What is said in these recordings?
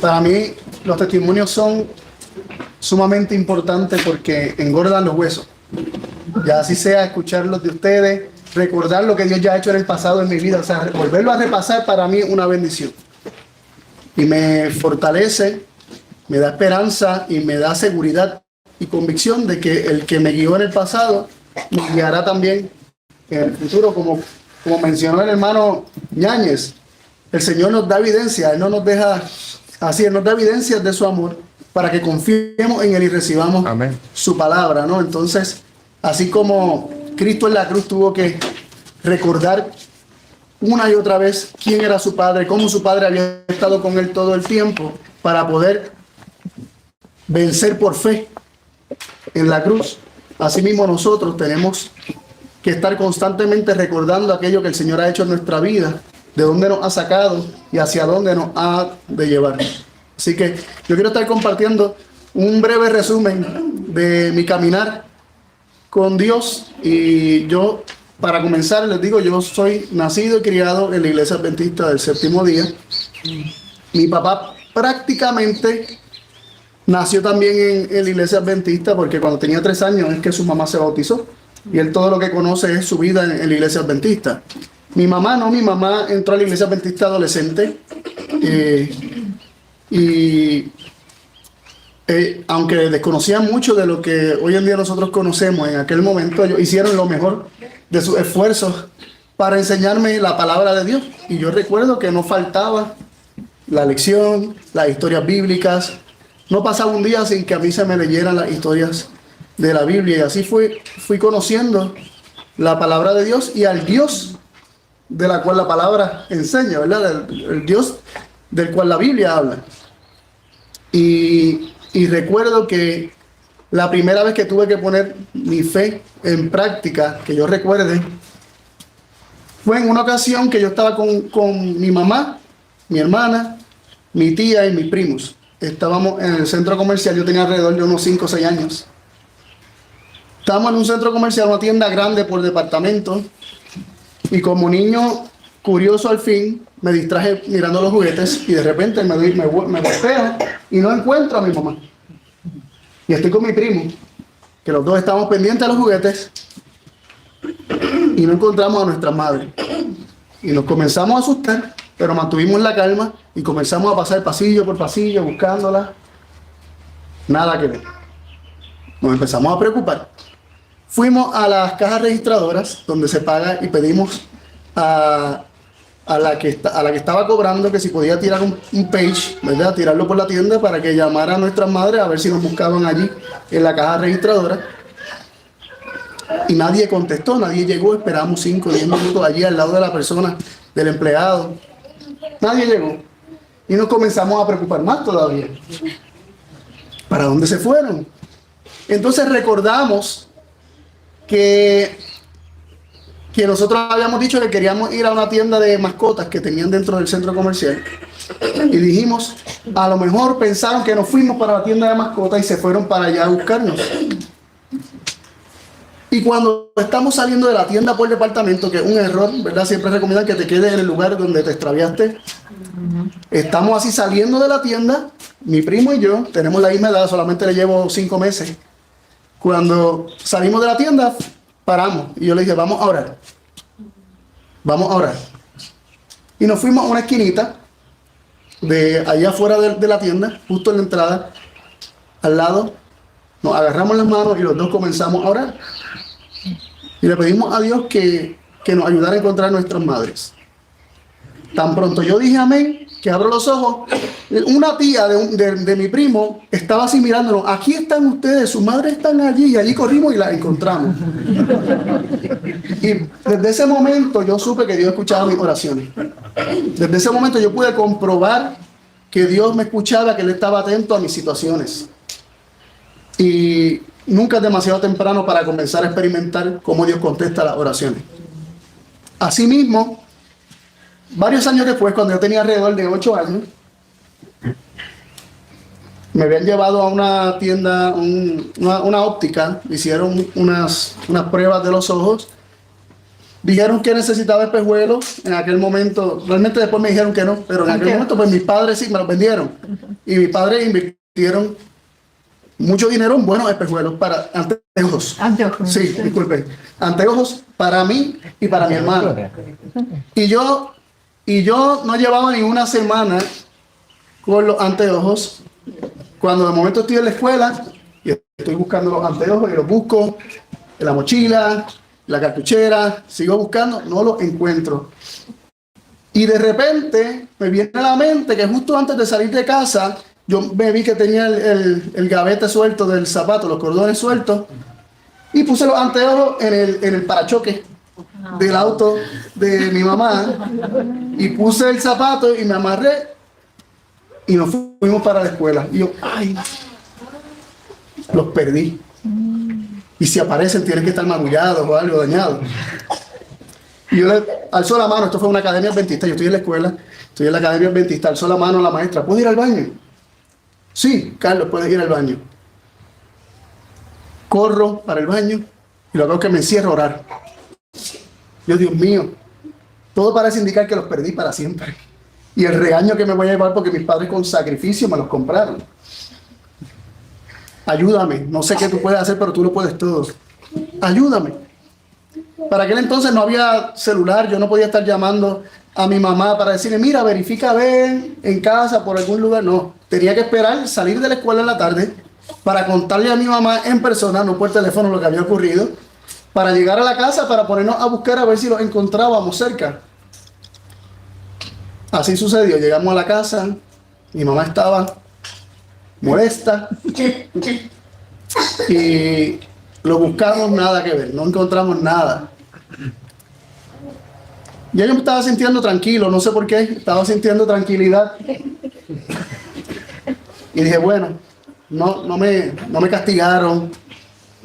Para mí los testimonios son sumamente importantes porque engordan los huesos. Ya así sea escucharlos de ustedes, recordar lo que Dios ya ha hecho en el pasado en mi vida, o sea, volverlo a repasar para mí es una bendición. Y me fortalece, me da esperanza y me da seguridad y convicción de que el que me guió en el pasado me guiará también en el futuro, como mencionó el hermano Ñáñez. El Señor nos da evidencia, Él no nos deja así, Él nos da evidencias de su amor para que confiemos en Él y recibamos Amén. su palabra, ¿no? Entonces, así como Cristo en la cruz tuvo que recordar una y otra vez quién era su Padre, cómo su Padre había estado con Él todo el tiempo para poder vencer por fe en la cruz. Asimismo nosotros tenemos que estar constantemente recordando aquello que el Señor ha hecho en nuestra vida, de dónde nos ha sacado y hacia dónde nos ha de llevar. Así que yo quiero estar compartiendo un breve resumen de mi caminar con Dios. Y yo, para comenzar, les digo, yo soy nacido y criado en la Iglesia Adventista del Séptimo Día. Mi papá prácticamente nació también en la Iglesia Adventista porque cuando tenía 3 años es que su mamá se bautizó. Y él todo lo que conoce es su vida en la Iglesia Adventista. Mi mamá no, mi mamá entró a la Iglesia Adventista adolescente. Aunque desconocían mucho de lo que hoy en día nosotros conocemos, en aquel momento ellos hicieron lo mejor de sus esfuerzos para enseñarme la palabra de Dios. Y yo recuerdo que no faltaba la lección, las historias bíblicas. No pasaba un día sin que a mí se me leyeran las historias de la Biblia. Y así fui conociendo la palabra de Dios y al Dios de la cual la palabra enseña, ¿verdad? El Dios del cual la Biblia habla. Y recuerdo que la primera vez que tuve que poner mi fe en práctica, que yo recuerde, fue en una ocasión que yo estaba con mi mamá, mi hermana, mi tía y mis primos. Estábamos en el centro comercial, yo tenía alrededor de unos 5 o 6 años. Estábamos en un centro comercial, una tienda grande por departamento, y como niño curioso al fin, me distraje mirando los juguetes y de repente me volteo y no encuentro a mi mamá. Y estoy con mi primo, que los dos estábamos pendientes de los juguetes y no encontramos a nuestra madre. Y nos comenzamos a asustar, pero mantuvimos la calma y comenzamos a pasar pasillo por pasillo buscándola. Nada que ver. Nos empezamos a preocupar. Fuimos a las cajas registradoras donde se paga y pedimos a la que estaba cobrando que si podía tirar un page, ¿verdad? Tirarlo por la tienda para que llamara a nuestras madres a ver si nos buscaban allí en la caja registradora. Y nadie contestó, nadie llegó. Esperamos 5 o 10 minutos allí al lado de la persona, del empleado. Nadie llegó. Y nos comenzamos a preocupar más todavía. ¿Para dónde se fueron? Entonces recordamos que nosotros habíamos dicho que queríamos ir a una tienda de mascotas que tenían dentro del centro comercial. Y dijimos, a lo mejor pensaron que nos fuimos para la tienda de mascotas y se fueron para allá a buscarnos. Y cuando estamos saliendo de la tienda por departamento, que es un error, ¿verdad? Siempre recomiendan que te quedes en el lugar donde te extraviaste. Estamos así saliendo de la tienda, mi primo y yo, tenemos la misma edad, solamente le llevo 5 meses. Cuando salimos de la tienda, paramos y yo le dije, vamos a orar. Vamos a orar. Y nos fuimos a una esquinita de allá afuera de la tienda, justo en la entrada, al lado. Nos agarramos las manos y los dos comenzamos a orar. Y le pedimos a Dios que nos ayudara a encontrar nuestras madres. Tan pronto yo dije amén, que abro los ojos, una tía de mi primo estaba así mirándonos. Aquí están ustedes, sus madres están allí. Y allí corrimos y las encontramos. Y desde ese momento yo supe que Dios escuchaba mis oraciones. Desde ese momento yo pude comprobar que Dios me escuchaba, que Él estaba atento a mis situaciones. Y nunca es demasiado temprano para comenzar a experimentar cómo Dios contesta las oraciones. Asimismo, varios años después, cuando yo tenía alrededor de 8 años, me habían llevado a una tienda, una óptica, hicieron unas pruebas de los ojos Dijeron que necesitaba espejuelos en aquel momento. Realmente después me dijeron que no, pero en aquel momento pues mis padres sí me los vendieron. Y mis padres invirtieron mucho dinero en buenos espejuelos para anteojos. Anteojos. Sí, disculpen. Anteojos para mí y para mi hermano. Y yo no llevaba ni una semana con los anteojos. Cuando de momento estoy en la escuela y estoy buscando los anteojos y los busco en la mochila, la cartuchera, sigo buscando, no los encuentro. Y de repente me viene a la mente que justo antes de salir de casa, yo me vi que tenía el gavete suelto del zapato, los cordones sueltos, y puse los anteojos en el parachoque del auto de mi mamá, y puse el zapato y me amarré, y nos fuimos para la escuela. Y yo, ay, los perdí. Y si aparecen, tienen que estar magullados o algo dañado. Y yo le alzó la mano, esto fue una academia adventista, yo estoy en la escuela, estoy en la academia adventista, alzó la mano a la maestra, ¿puedo ir al baño? Sí, Carlos, puedes ir al baño. Corro para el baño y luego que me encierro a orar. Yo, Dios mío, todo parece indicar que los perdí para siempre. Y el regaño que me voy a llevar porque mis padres con sacrificio me los compraron. Ayúdame, no sé qué tú puedes hacer, pero tú lo puedes todo. Ayúdame. Para aquel entonces no había celular, yo no podía estar llamando a mi mamá para decirle, mira, verifica a ver en casa, por algún lugar. No, tenía que esperar salir de la escuela en la tarde para contarle a mi mamá en persona, no por teléfono, lo que había ocurrido, para llegar a la casa, para ponernos a buscar a ver si los encontrábamos cerca. Así sucedió, llegamos a la casa, mi mamá estaba molesta y lo buscamos, nada que ver, no encontramos nada. Ya yo me estaba sintiendo tranquilo, no sé por qué, estaba sintiendo tranquilidad. Y dije, bueno, no me castigaron.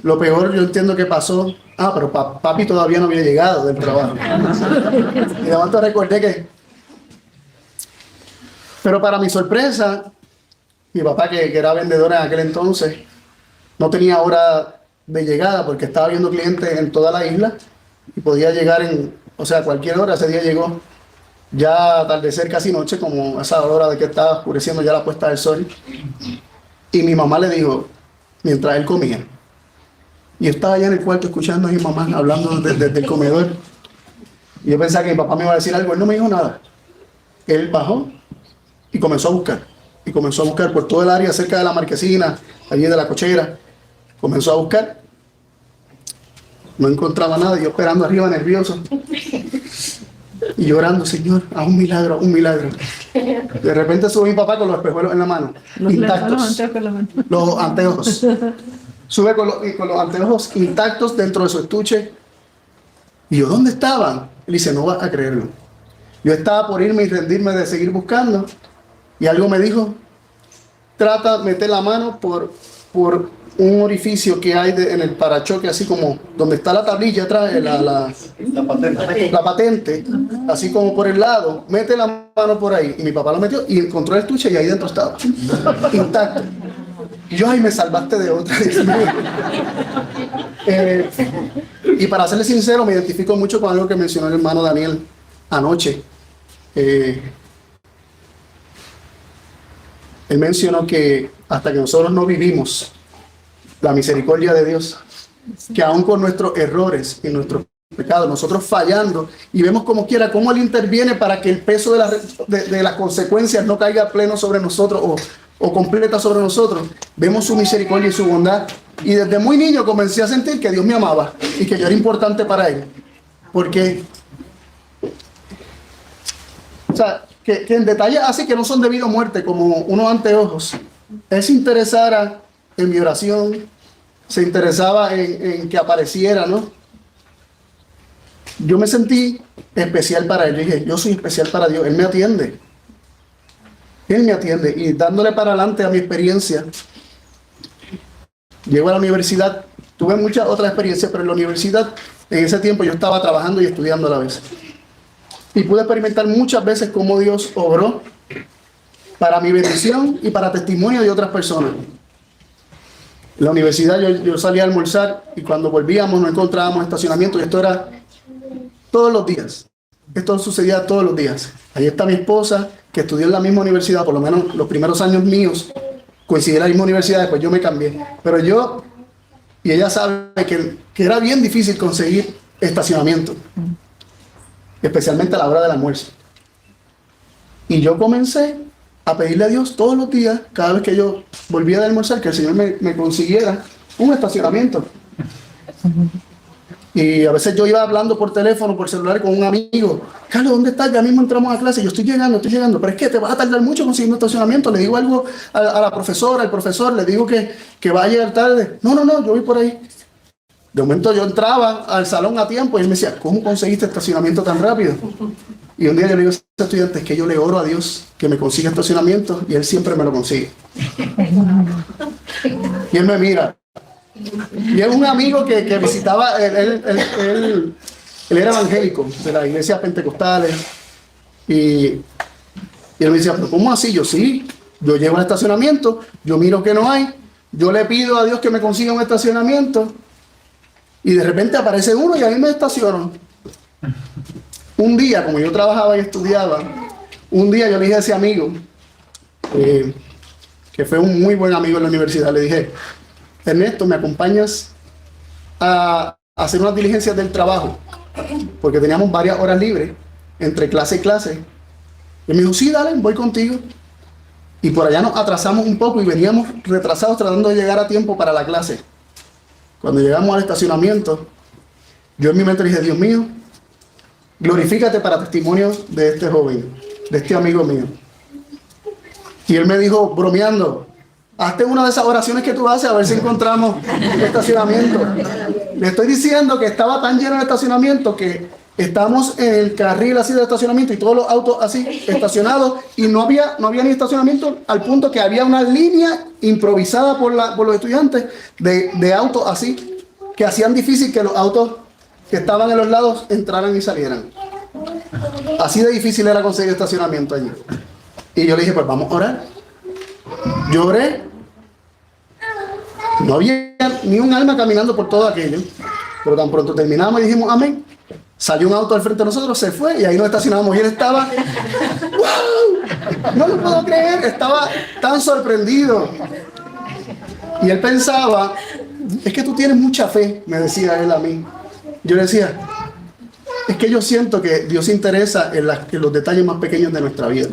Lo peor yo entiendo que pasó. Ah, pero papi todavía no había llegado del trabajo. Y de momento recordé que... Pero para mi sorpresa, mi papá, que era vendedor en aquel entonces, no tenía hora de llegada porque estaba viendo clientes en toda la isla y podía llegar cualquier hora. Ese día llegó ya atardecer, casi noche, como a esa hora de que estaba oscureciendo ya la puesta del sol. Y mi mamá le dijo, mientras él comía, y yo estaba allá en el cuarto escuchando a mi mamá hablando desde el comedor, y yo pensaba que mi papá me iba a decir algo. Él no me dijo nada. Él bajó y comenzó a buscar. Y comenzó a buscar por todo el área cerca de la marquesina, allí de la cochera. Comenzó a buscar. No encontraba nada, yo esperando arriba nervioso. Y llorando, Señor, haz un milagro, haz un milagro. De repente sube mi papá con los espejuelos en la mano, intactos. Los anteojos. Sube con los anteojos intactos dentro de su estuche. Y yo, ¿dónde estaban? Él dice, no vas a creerlo. Yo estaba por irme y rendirme de seguir buscando. Y algo me dijo, trata de meter la mano por un orificio que hay en el parachoque, así como donde está la tablilla atrás, la patente, así como por el lado, mete la mano por ahí. Y mi papá lo metió y encontró el estuche y ahí dentro estaba, intacto. Y yo, ay, me salvaste de otra. Y para serle sincero, me identifico mucho con algo que mencionó el hermano Daniel anoche. Él mencionó que hasta que nosotros no vivimos la misericordia de Dios, que aún con nuestros errores y nuestros pecados, nosotros fallando, y vemos como quiera cómo Él interviene para que el peso de las consecuencias no caiga pleno sobre nosotros o completa sobre nosotros, vemos su misericordia y su bondad. Y desde muy niño comencé a sentir que Dios me amaba y que yo era importante para Él, porque que en detalles así que no son debido a muerte, como unos anteojos, Él se interesara en mi oración, se interesaba en que apareciera, ¿no? Yo me sentí especial para Él. Dije, yo soy especial para Dios, Él me atiende. Él me atiende. Y dándole para adelante a mi experiencia, llego a la universidad, tuve muchas otras experiencias, pero en la universidad, en ese tiempo yo estaba trabajando y estudiando a la vez. Y pude experimentar muchas veces cómo Dios obró para mi bendición y para testimonio de otras personas. En la universidad yo salía a almorzar y cuando volvíamos no encontrábamos estacionamiento, y esto era todos los días. Esto sucedía todos los días. Ahí está mi esposa, que estudió en la misma universidad, por lo menos los primeros años míos, coincidí en la misma universidad, después yo me cambié. Pero yo, y ella sabe que era bien difícil conseguir estacionamiento, especialmente a la hora del almuerzo. Y yo comencé a pedirle a Dios todos los días, cada vez que yo volvía de almorzar, que el Señor me consiguiera un estacionamiento. Y a veces yo iba hablando por teléfono, por celular con un amigo. Carlos, ¿dónde estás? Ya mismo entramos a clase. Yo estoy llegando. Pero es que te vas a tardar mucho consiguiendo estacionamiento. Le digo algo a la profesora, al profesor, le digo que va a llegar tarde. No, yo voy por ahí. De momento yo entraba al salón a tiempo y él me decía, ¿cómo conseguiste estacionamiento tan rápido? Y un día yo le digo a ese estudiante, es que yo le oro a Dios que me consiga estacionamiento y él siempre me lo consigue. Y él me mira. Y es un amigo que visitaba, él era evangélico de las iglesias pentecostales. Y él me decía, ¿pero cómo así? Yo sí, yo llego al estacionamiento, yo miro que no hay, yo le pido a Dios que me consiga un estacionamiento y de repente aparece uno y ahí me estaciono. Un día, como yo trabajaba y estudiaba, un día yo le dije a ese amigo, que fue un muy buen amigo en la universidad, le dije, Ernesto, ¿me acompañas a hacer unas diligencias del trabajo? Porque teníamos varias horas libres, entre clase y clase. Y me dijo, sí, dale, voy contigo. Y por allá nos atrasamos un poco y veníamos retrasados tratando de llegar a tiempo para la clase. Cuando llegamos al estacionamiento, yo en mi mente dije, Dios mío, glorifícate para testimonio de este joven, de este amigo mío. Y él me dijo, bromeando, hazte una de esas oraciones que tú haces a ver si encontramos estacionamiento. Le estoy diciendo que estaba tan lleno el estacionamiento que estamos en el carril así de estacionamiento y todos los autos así estacionados y no había ni estacionamiento, al punto que había una línea improvisada por los estudiantes de autos así que hacían difícil que los autos que estaban en los lados entraran y salieran. Así de difícil era conseguir estacionamiento allí. Y yo le dije, pues vamos a orar. Yo oré. No había ni un alma caminando por todo aquello. Pero tan pronto terminamos y dijimos amén. Salió un auto al frente de nosotros, se fue y ahí nos estacionamos. Y él estaba, ¡wow! No lo puedo creer, estaba tan sorprendido. Y él pensaba, es que tú tienes mucha fe, me decía él a mí. Yo le decía, es que yo siento que Dios se interesa en los detalles más pequeños de nuestra vida.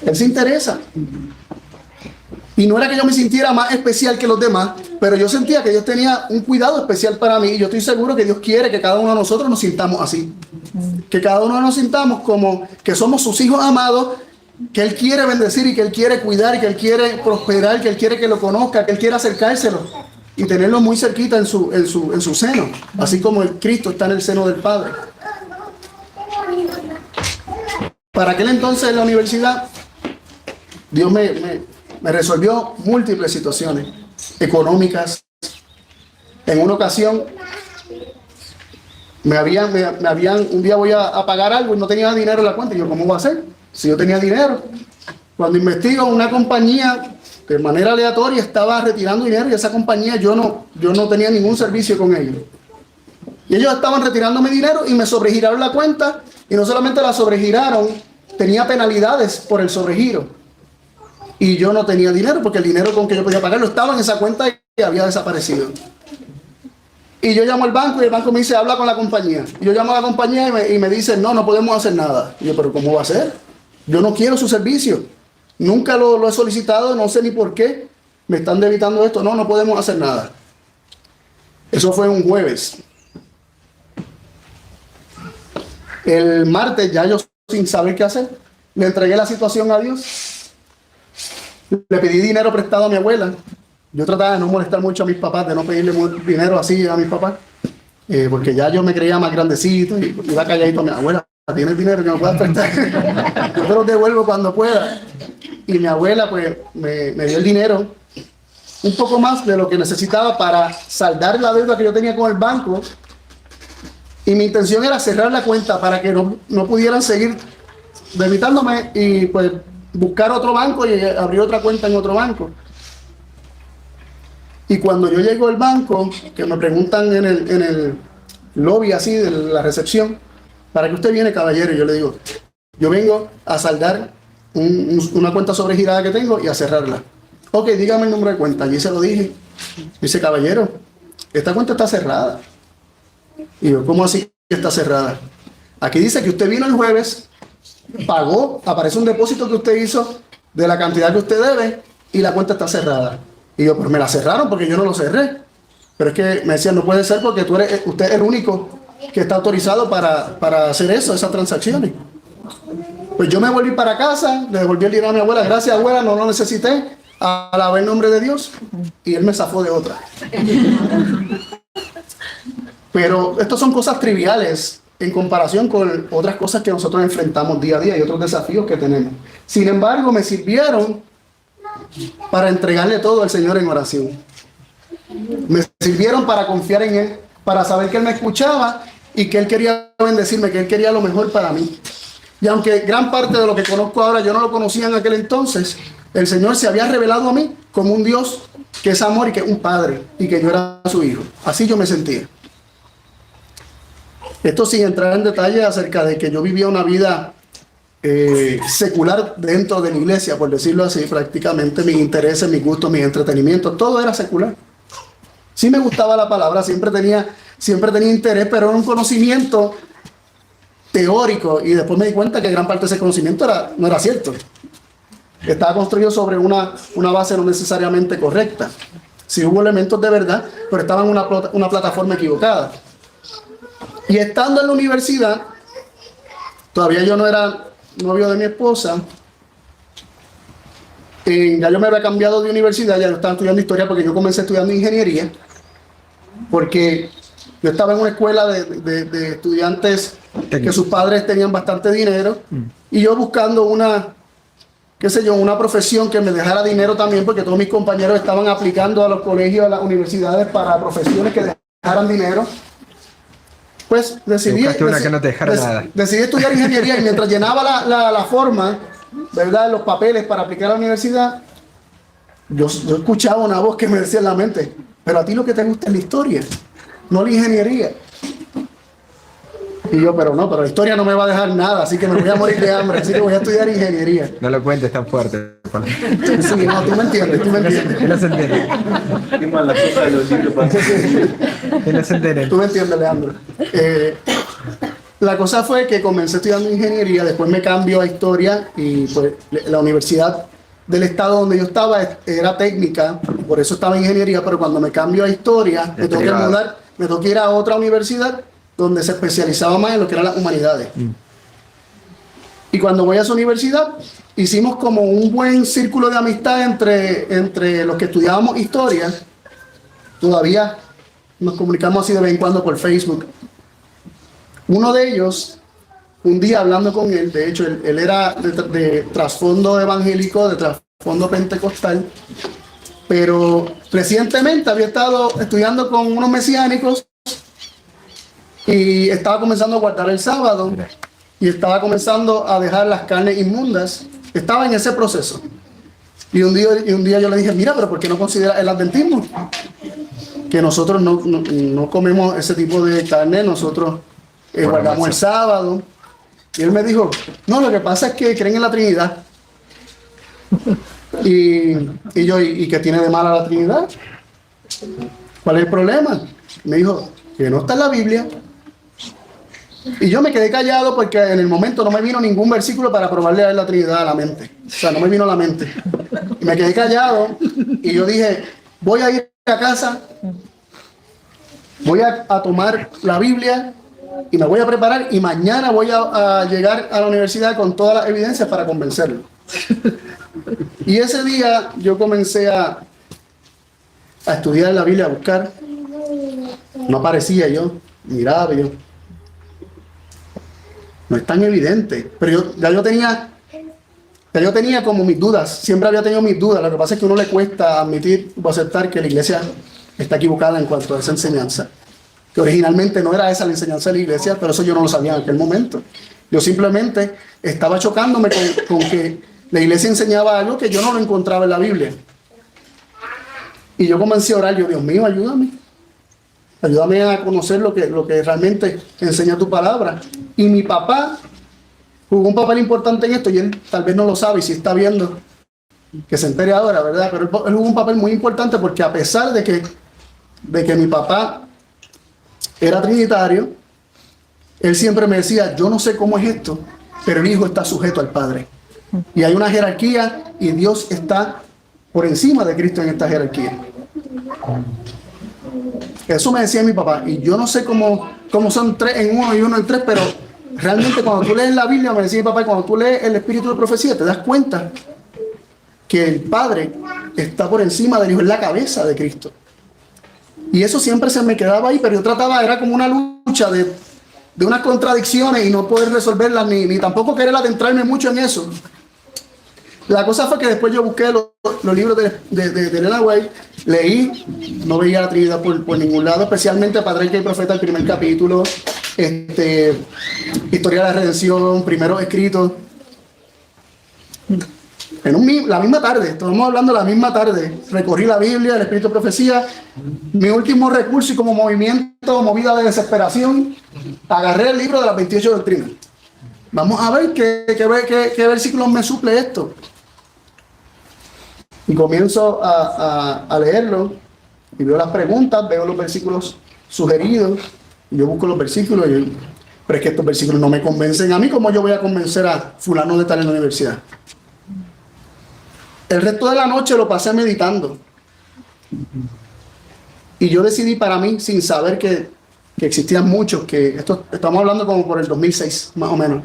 Él se interesa. Y no era que yo me sintiera más especial que los demás, pero yo sentía que Dios tenía un cuidado especial para mí. Y yo estoy seguro que Dios quiere que cada uno de nosotros nos sintamos así. Que cada uno nos sintamos como que somos sus hijos amados, que Él quiere bendecir y que Él quiere cuidar y que Él quiere prosperar, que Él quiere que lo conozca, que Él quiere acercárselo y tenerlo muy cerquita en su seno, así como el Cristo está en el seno del Padre. Para aquel entonces en la universidad, Dios me resolvió múltiples situaciones económicas. En una ocasión, un día voy a pagar algo y no tenía dinero en la cuenta. Y yo, ¿cómo voy a hacer? Si yo tenía dinero. Cuando investigo, una compañía de manera aleatoria estaba retirando dinero y esa compañía yo no tenía ningún servicio con ellos. Y ellos estaban retirando mi dinero y me sobregiraron la cuenta y no solamente la sobregiraron, tenía penalidades por el sobregiro. Y yo no tenía dinero porque el dinero con que yo podía pagarlo estaba en esa cuenta y había desaparecido. Y yo llamo al banco y el banco me dice, habla con la compañía. Y yo llamo a la compañía y me dicen, no podemos hacer nada. Y yo, ¿pero cómo va a ser? Yo no quiero su servicio. Nunca lo he solicitado, no sé ni por qué. Me están debitando esto. No podemos hacer nada. Eso fue un jueves. El martes, ya yo sin saber qué hacer, le entregué la situación a Dios. Le pedí dinero prestado a mi abuela. Yo trataba de no molestar mucho a mis papás, de no pedirle dinero así a mis papás, porque ya yo me creía más grandecito y iba calladito a mi abuela. ¿Tienes dinero que me puedas prestar? Yo te lo devuelvo cuando pueda. Y mi abuela pues me dio el dinero, un poco más de lo que necesitaba para saldar la deuda que yo tenía con el banco. Y mi intención era cerrar la cuenta para que no pudieran seguir debitándome y pues buscar otro banco y abrir otra cuenta en otro banco. Y cuando yo llego al banco, que me preguntan en lobby así de la recepción. ¿Para qué usted viene, caballero? Y yo le digo, yo vengo a saldar una cuenta sobregirada que tengo y a cerrarla. Ok, dígame el número de cuenta. Allí se lo dije. Dice, caballero, esta cuenta está cerrada. Y yo, ¿cómo así que está cerrada? Aquí dice que usted vino el jueves, pagó, aparece un depósito que usted hizo de la cantidad que usted debe y la cuenta está cerrada. Y yo, pues me la cerraron porque yo no lo cerré. Pero es que me decían, no puede ser porque usted es el único que está autorizado para hacer eso, esas transacciones. Pues yo me volví para casa, le devolví el dinero a mi abuela, gracias abuela, no lo necesité, alabé el nombre de Dios, y él me zafó de otra. Pero estas son cosas triviales en comparación con otras cosas que nosotros enfrentamos día a día y otros desafíos que tenemos. Sin embargo, me sirvieron para entregarle todo al Señor en oración. Me sirvieron para confiar en Él, para saber que Él me escuchaba y que Él quería bendecirme, que Él quería lo mejor para mí. Y aunque gran parte de lo que conozco ahora yo no lo conocía en aquel entonces, el Señor se había revelado a mí como un Dios que es amor y que es un padre y que yo era su hijo. Así yo me sentía. Esto sin entrar en detalle acerca de que yo vivía una vida secular dentro de la iglesia, por decirlo así, prácticamente mis intereses, mis gustos, mis entretenimientos, todo era secular. Sí me gustaba la palabra, siempre tenía interés, pero era un conocimiento teórico y después me di cuenta que gran parte de ese conocimiento no era cierto. Estaba construido sobre una base no necesariamente correcta. Sí hubo elementos de verdad, pero estaba en una plataforma equivocada. Y estando en la universidad, todavía yo no era novio de mi esposa, ya yo me había cambiado de universidad, ya yo estaba estudiando historia porque yo comencé estudiando ingeniería, porque yo estaba en una escuela de estudiantes que sus padres tenían bastante dinero y yo buscando una profesión que me dejara dinero también, porque todos mis compañeros estaban aplicando a los colegios, a las universidades para profesiones que dejaran dinero. Pues decidí estudiar ingeniería y mientras llenaba la forma, ¿verdad?, los papeles para aplicar a la universidad, yo escuchaba una voz que me decía en la mente, pero a ti lo que te gusta es la historia, no la ingeniería. Y yo, pero la historia no me va a dejar nada, así que me voy a morir de hambre, así que voy a estudiar ingeniería. No lo cuentes tan fuerte. Sí, no, tú me entiendes. No se entiende. Qué mala cosa de los libros para... No se entiende. Tú me entiendes, Leandro. La cosa fue que comencé estudiando ingeniería, después me cambió a historia y pues la universidad del estado donde yo estaba era técnica, por eso estaba en ingeniería, pero cuando me cambio a historia, me tengo que mudar, me tengo que ir a otra universidad donde se especializaba más en lo que eran las humanidades. Y cuando voy a esa universidad, hicimos como un buen círculo de amistad entre los que estudiábamos historia. Todavía nos comunicamos así de vez en cuando por Facebook. Uno de ellos, un día hablando con él, de hecho, él era de trasfondo evangélico, de trasfondo pentecostal, pero recientemente había estado estudiando con unos mesiánicos y estaba comenzando a guardar el sábado y estaba comenzando a dejar las carnes inmundas. Estaba en ese proceso. Y un día yo le dije, mira, pero ¿por qué no considera el adventismo? Que nosotros no comemos ese tipo de carne, nosotros guardamos el sábado. Y él me dijo, no, lo que pasa es que creen en la Trinidad. Y yo, ¿y qué tiene de mala la Trinidad? ¿Cuál es el problema? Me dijo, que no está en la Biblia. Y yo me quedé callado porque en el momento no me vino ningún versículo para probarle a él la Trinidad a la mente. O sea, no me vino a la mente. Y me quedé callado y yo dije, voy a ir a casa, voy a tomar la Biblia y me voy a preparar y mañana voy a llegar a la universidad con todas las evidencias para convencerlo. Y ese día yo comencé a estudiar la Biblia, a buscar. No aparecía yo, miraba yo. No es tan evidente, pero ya yo tenía como mis dudas, siempre había tenido mis dudas. Lo que pasa es que a uno le cuesta admitir o aceptar que la iglesia está equivocada en cuanto a esa enseñanza, que originalmente no era esa la enseñanza de la iglesia, pero eso yo no lo sabía en aquel momento. Yo simplemente estaba chocándome con que la iglesia enseñaba algo que yo no lo encontraba en la Biblia. Y yo comencé a orar, Dios mío, ayúdame. Ayúdame a conocer lo que realmente enseña tu palabra. Y mi papá jugó un papel importante en esto y él tal vez no lo sabe y si está viendo, que se entere ahora, ¿verdad? Pero él jugó un papel muy importante porque a pesar de que mi papá era trinitario, él siempre me decía, yo no sé cómo es esto, pero el hijo está sujeto al Padre. Y hay una jerarquía y Dios está por encima de Cristo en esta jerarquía. Eso me decía mi papá. Y yo no sé cómo son tres en uno y uno en tres, pero realmente cuando tú lees la Biblia, me decía mi papá, cuando tú lees el espíritu de profecía, te das cuenta que el Padre está por encima del Hijo, es la cabeza de Cristo. Y eso siempre se me quedaba ahí, pero yo trataba, era como una lucha de unas contradicciones y no poder resolverlas, ni tampoco querer adentrarme mucho en eso. La cosa fue que después yo busqué los libros de Elena White, leí, no veía la Trinidad por ningún lado, especialmente Patriarca y Profeta, el primer capítulo, Historia de la Redención, primeros escritos. La misma tarde, estamos hablando la misma tarde, recorrí la Biblia, el Espíritu de Profecía, mi último recurso y como movida de desesperación, agarré el libro de las 28 doctrinas. Vamos a ver qué versículos me suple esto. Y comienzo a leerlo y veo las preguntas, veo los versículos sugeridos, y yo busco los versículos, pero es que estos versículos no me convencen a mí, ¿cómo yo voy a convencer a fulano de estar en la universidad? El resto de la noche lo pasé meditando. Y yo decidí para mí, sin saber que existían muchos, estamos hablando como por el 2006, más o menos,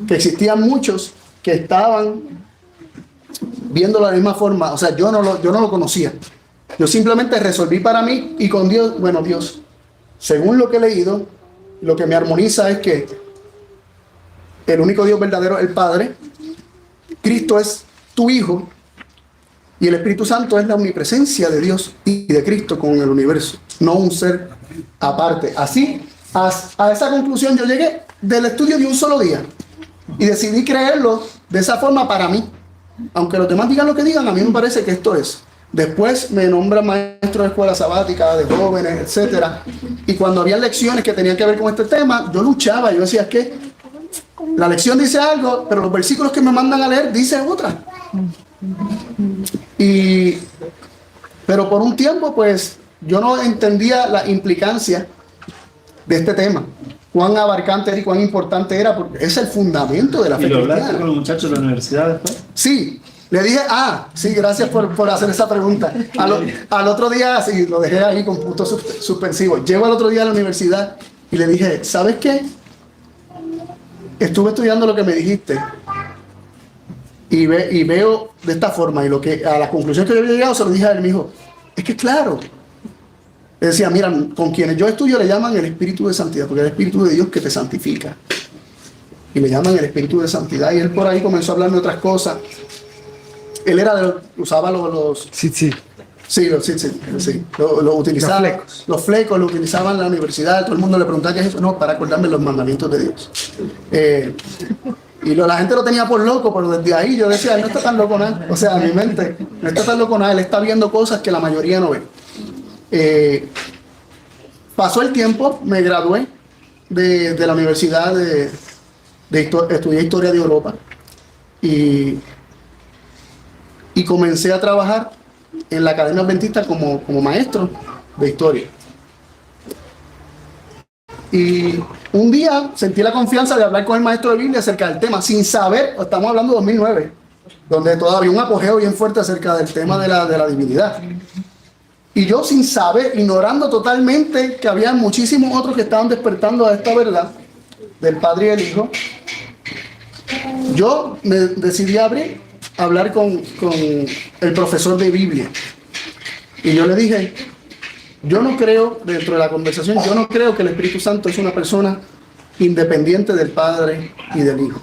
que existían muchos que estaban viendo de la misma forma. O sea, yo no lo conocía. Yo simplemente resolví para mí y con Dios, bueno, Dios, según lo que he leído, lo que me armoniza es que el único Dios verdadero es el Padre, Cristo es tu Hijo, y el Espíritu Santo es la omnipresencia de Dios y de Cristo con el universo, no un ser aparte. Así, a esa conclusión yo llegué del estudio de un solo día y decidí creerlo de esa forma para mí. Aunque los demás digan lo que digan, a mí me parece que esto es. Después me nombran maestro de escuela sabática, de jóvenes, etc. Y cuando había lecciones que tenían que ver con este tema, yo luchaba, yo decía, es que la lección dice algo, pero los versículos que me mandan a leer dicen otra. Pero por un tiempo, pues, yo no entendía la implicancia de este tema. Cuán abarcante y cuán importante era, porque es el fundamento de la fe cristiana. ¿Y lo hablaste con los muchachos de la universidad después? Sí, le dije, sí, gracias por hacer esa pregunta. Al otro día, sí, lo dejé ahí con puntos suspensivos. Llego al otro día a la universidad y le dije, ¿sabes qué? Estuve estudiando lo que me dijiste y veo de esta forma, y a la conclusión que yo había llegado se lo dije a él. Me dijo, es que claro. Le decía, mira, con quienes yo estudio le llaman el Espíritu de Santidad, porque es el Espíritu de Dios que te santifica. Y le llaman el Espíritu de Santidad. Y él por ahí comenzó a hablar de otras cosas. Él era usaba los... Sí, lo utilizaba. Los flecos lo utilizaban en la universidad. Todo el mundo le preguntaba qué es eso. No, para acordarme los mandamientos de Dios. Y la gente lo tenía por loco, pero desde ahí yo decía, él no está tan loco nada. O sea, en mi mente, no está tan loco nada. Él está viendo cosas que la mayoría no ve. Pasó el tiempo, me gradué de la universidad, estudié Historia de Europa y comencé a trabajar en la Academia Adventista como maestro de Historia. Y un día sentí la confianza de hablar con el maestro de Biblia acerca del tema, sin saber, estamos hablando de 2009, donde todavía un apogeo bien fuerte acerca del tema de la divinidad. Y yo sin saber, ignorando totalmente que había muchísimos otros que estaban despertando a esta verdad del Padre y el Hijo, yo me decidí hablar con el profesor de Biblia. Y yo le dije, yo no creo, dentro de la conversación, yo no creo que el Espíritu Santo es una persona independiente del Padre y del Hijo.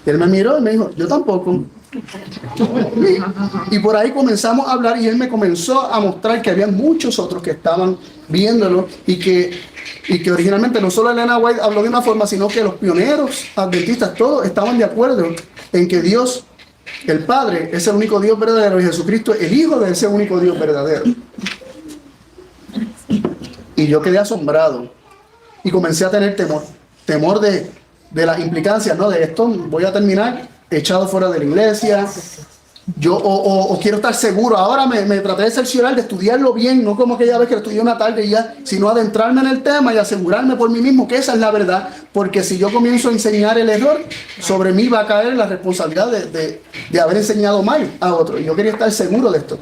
Y él me miró y me dijo, yo tampoco. Y por ahí comenzamos a hablar y él me comenzó a mostrar que había muchos otros que estaban viéndolo y que originalmente no solo Elena White habló de una forma, sino que los pioneros adventistas todos estaban de acuerdo en que Dios, el Padre, es el único Dios verdadero y Jesucristo es el Hijo de ese único Dios verdadero. Y yo quedé asombrado y comencé a tener temor de las implicancias, ¿no? De esto voy a terminar echado fuera de la iglesia. Yo o quiero estar seguro. Ahora me traté de cerciorar, de estudiarlo bien, no como aquella vez que lo estudié una tarde y ya, sino adentrarme en el tema y asegurarme por mí mismo que esa es la verdad, porque si yo comienzo a enseñar el error, sobre mí va a caer la responsabilidad de haber enseñado mal a otro. Y yo quería estar seguro de esto.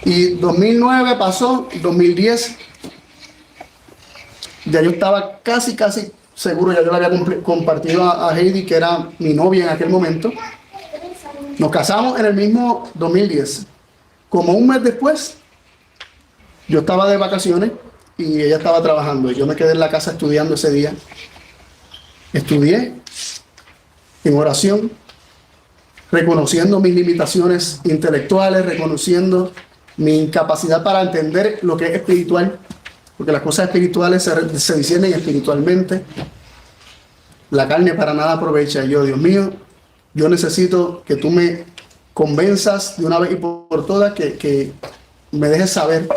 Y 2009 pasó, 2010, ya yo estaba casi seguro, ya yo le había compartido a Heidi, que era mi novia en aquel momento. Nos casamos en el mismo 2010. Como un mes después, yo estaba de vacaciones y ella estaba trabajando. Y yo me quedé en la casa estudiando ese día. Estudié en oración, reconociendo mis limitaciones intelectuales, reconociendo mi incapacidad para entender lo que es espiritual, porque las cosas espirituales se disciernen espiritualmente. La carne para nada aprovecha. Y yo, Dios mío, yo necesito que tú me convenzas de una vez y por todas, que me dejes saber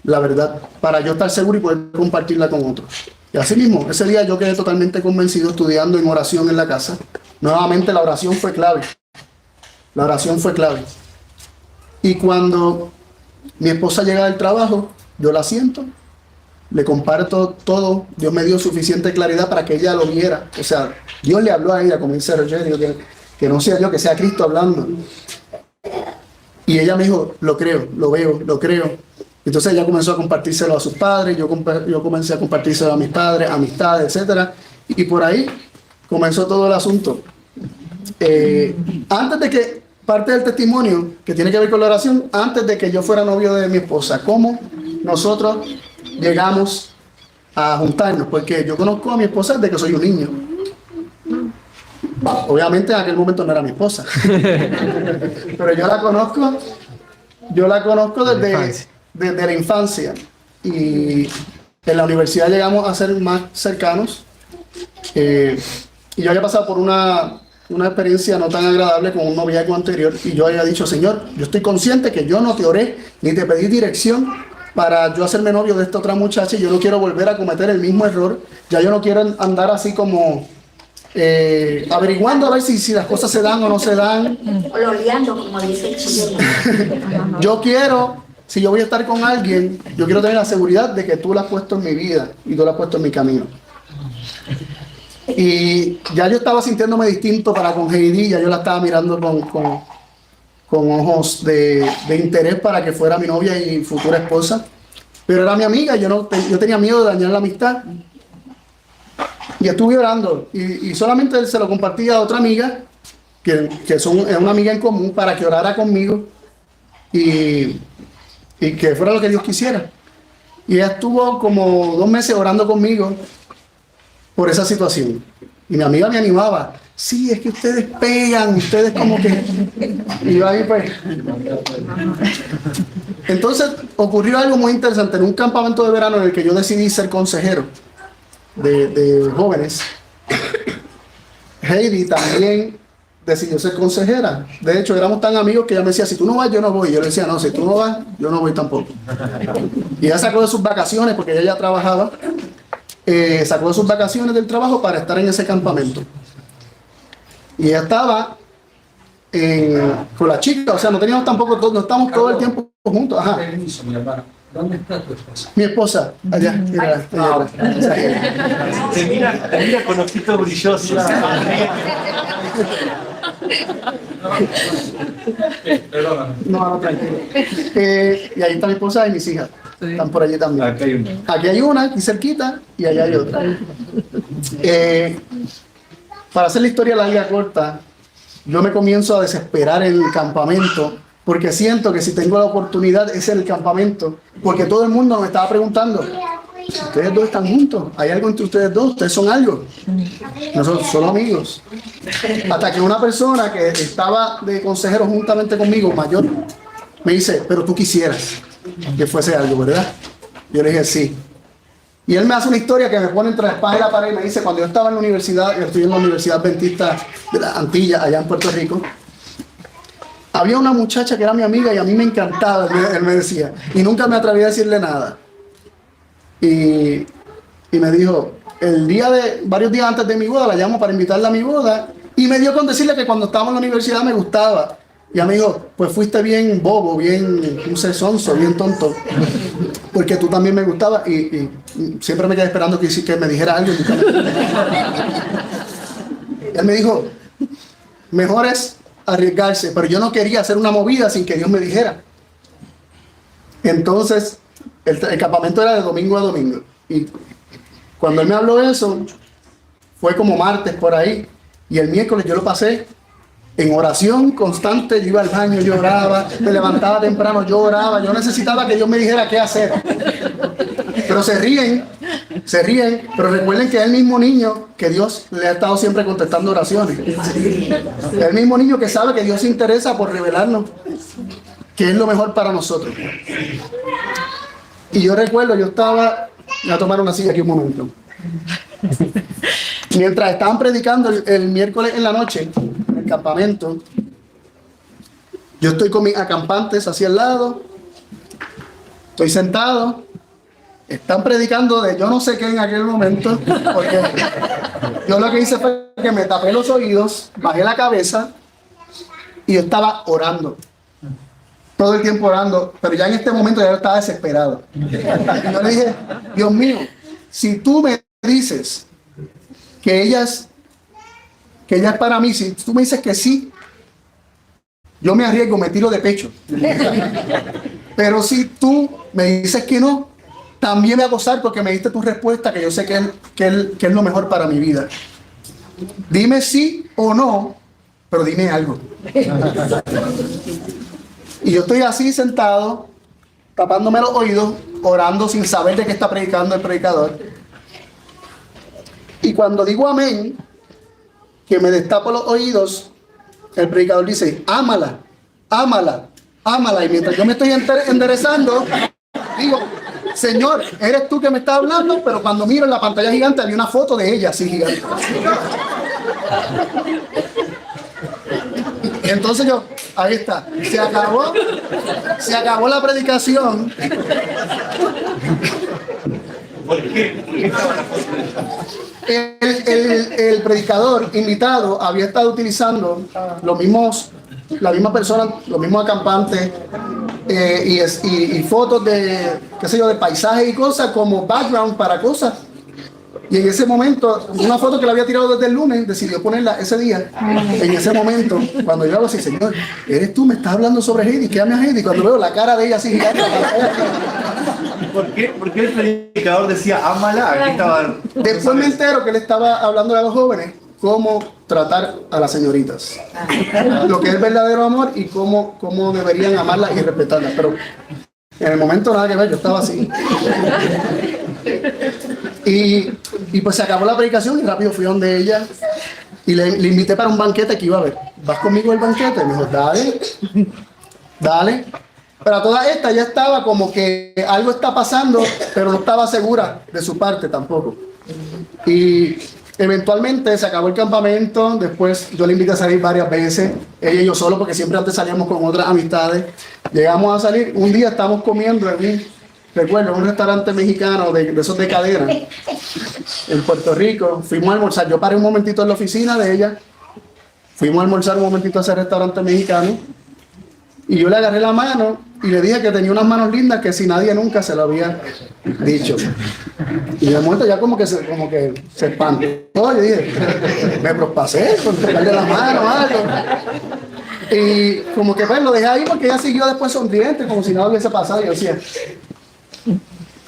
la verdad para yo estar seguro y poder compartirla con otros. Y así mismo, ese día yo quedé totalmente convencido estudiando en oración en la casa. Nuevamente la oración fue clave. La oración fue clave. Y cuando mi esposa llega del trabajo, yo la siento, le comparto todo. Dios me dio suficiente claridad para que ella lo viera. O sea, Dios le habló a ella, como dice Rogelio, que no sea yo, que sea Cristo hablando. Y ella me dijo, lo creo, lo veo, lo creo. Entonces ella comenzó a compartírselo a sus padres, yo comencé a compartírselo a mis padres, amistades, etc. Y por ahí comenzó todo el asunto. Antes de que, parte del testimonio que tiene que ver con la oración, antes de que yo fuera novio de mi esposa, cómo nosotros llegamos a juntarnos, porque yo conozco a mi esposa desde que soy un niño. Obviamente en aquel momento no era mi esposa, pero yo la conozco desde la infancia, y en la universidad llegamos a ser más cercanos, y yo había pasado por una experiencia no tan agradable con un noviazgo anterior, y yo había dicho, Señor, yo estoy consciente que yo no te oré ni te pedí dirección para yo hacerme novio de esta otra muchacha, y yo no quiero volver a cometer el mismo error. Ya yo no quiero andar así como averiguando a ver si las cosas se dan o no se dan. Ololeando, como dice el chileno. Yo quiero, si yo voy a estar con alguien, yo quiero tener la seguridad de que tú la has puesto en mi vida y tú la has puesto en mi camino. Y ya yo estaba sintiéndome distinto para con Heidi, ya yo la estaba mirando con ojos de interés para que fuera mi novia y futura esposa, pero era mi amiga. Yo tenía miedo de dañar la amistad, y estuve orando, y solamente se lo compartí a otra amiga que es una amiga en común, para que orara conmigo y que fuera lo que Dios quisiera. Y ella estuvo como 2 meses orando conmigo por esa situación, y mi amiga me animaba, sí, es que ustedes pegan, ustedes como que... Y yo ahí pues... Entonces ocurrió algo muy interesante en un campamento de verano en el que yo decidí ser consejero de jóvenes. Heidi también decidió ser consejera. De hecho, éramos tan amigos que ella me decía, si tú no vas, yo no voy. Y yo le decía, no, si tú no vas, yo no voy tampoco. Y ella sacó de sus vacaciones, porque ella ya trabajaba, sacó de sus vacaciones del trabajo para estar en ese campamento. Y ella estaba con la chica, o sea, no teníamos tampoco, no estamos todo el tiempo juntos. Ajá. Permiso, mi hermano. ¿Dónde está tu esposa? Mi esposa, allá, mira, Te mira con ojitos brillosos. Perdóname. No, tranquilo. Y ahí está mi esposa y mis hijas. Están por allí también. Acá hay uno. Aquí hay una, aquí cerquita, y allá hay otra. Para hacer la historia larga corta, yo me comienzo a desesperar en el campamento, porque siento que si tengo la oportunidad es en el campamento, porque todo el mundo me estaba preguntando, ¿ustedes dos están juntos? ¿Hay algo entre ustedes dos? ¿Ustedes son algo? Nosotros somos amigos. Hasta que una persona que estaba de consejero juntamente conmigo, mayor, me dice, pero tú quisieras que fuese algo, ¿verdad? Yo le dije, sí. Y él me hace una historia que me pone entre la espada y la pared, y me dice, cuando yo estaba en la universidad, yo estoy en la Universidad Adventista de las Antillas, allá en Puerto Rico, había una muchacha que era mi amiga y a mí me encantaba, él me decía, y nunca me atreví a decirle nada. y me dijo, varios días antes de mi boda, la llamo para invitarla a mi boda, y me dio con decirle que cuando estábamos en la universidad me gustaba. Y ella me dijo, pues fuiste bien bobo, bien un sonso, bien tonto, porque tú también me gustabas, y siempre me quedé esperando que me dijera algo. Él me dijo, mejor es arriesgarse, pero yo no quería hacer una movida sin que Dios me dijera. Entonces, el campamento era de domingo a domingo, y cuando él me habló eso, fue como martes por ahí, y el miércoles yo lo pasé en oración constante. Yo iba al baño, yo oraba, me levantaba temprano, yo oraba, yo necesitaba que Dios me dijera qué hacer. Pero se ríen, pero recuerden que es el mismo niño que Dios le ha estado siempre contestando oraciones. Es el mismo niño que sabe que Dios se interesa por revelarnos que es lo mejor para nosotros. Y yo recuerdo, yo estaba, voy a tomar una silla aquí un momento. Mientras estaban predicando el miércoles en la noche, en el campamento, yo estoy con mis acampantes hacia el lado, estoy sentado, están predicando de yo no sé qué en aquel momento, porque yo lo que hice fue que me tapé los oídos, bajé la cabeza y yo estaba orando. Todo el tiempo orando, pero ya en este momento ya yo estaba desesperado. Y yo le dije, Dios mío, si tú me dices que ella es para mí, si tú me dices que sí, yo me arriesgo, me tiro de pecho. Pero si tú me dices que no, también me voy a gozar porque me diste tu respuesta, que yo sé que es lo mejor para mi vida. Dime sí o no, pero dime algo. Y yo estoy así sentado, tapándome los oídos, orando sin saber de qué está predicando el predicador. Y cuando digo amén, que me destapo los oídos, el predicador dice, ámala, ámala, ámala. Y mientras yo me estoy enderezando, digo, Señor, eres tú que me estás hablando, pero cuando miro en la pantalla gigante había una foto de ella así gigante. Entonces yo, ahí está, se acabó la predicación. El predicador invitado había estado utilizando la misma persona, los mismos acampantes y fotos de, qué sé yo, de paisajes y cosas como background para cosas. Y en ese momento, una foto que la había tirado desde el lunes, decidió ponerla ese día. En ese momento, cuando yo hago así, Señor, ¿eres tú? ¿Me estás hablando sobre Heidi? ¿Qué ama Heidi? Cuando veo la cara de ella así gigante. ¿Por qué el predicador decía ámala? Aquí estaba... Después me entero que él estaba hablando a los jóvenes cómo tratar a las señoritas. Lo que es verdadero amor y cómo deberían amarlas y respetarlas. Pero en el momento nada que ver, yo estaba así. Y pues se acabó la predicación y rápido fui donde ella y le invité para un banquete que iba a ver. ¿Vas conmigo al banquete? Me dijo, dale. Pero a toda esta ya estaba como que algo está pasando, pero no estaba segura de su parte tampoco. Y eventualmente se acabó el campamento. Después yo le invité a salir varias veces, ella y yo solo, porque siempre antes salíamos con otras amistades. Llegamos a salir, un día estábamos comiendo recuerdo, un restaurante mexicano de esos de cadena en Puerto Rico. Fuimos a almorzar, yo paré un momentito en la oficina de ella, fuimos a almorzar un momentito a ese restaurante mexicano y yo le agarré la mano y le dije que tenía unas manos lindas que si nadie nunca se lo había dicho. Y de momento ya como que se espantó. Yo dije, me prospasé con tocarle la mano o algo. Y como que pues lo dejé ahí porque ella siguió después sonriente, como si nada hubiese pasado. Y yo decía,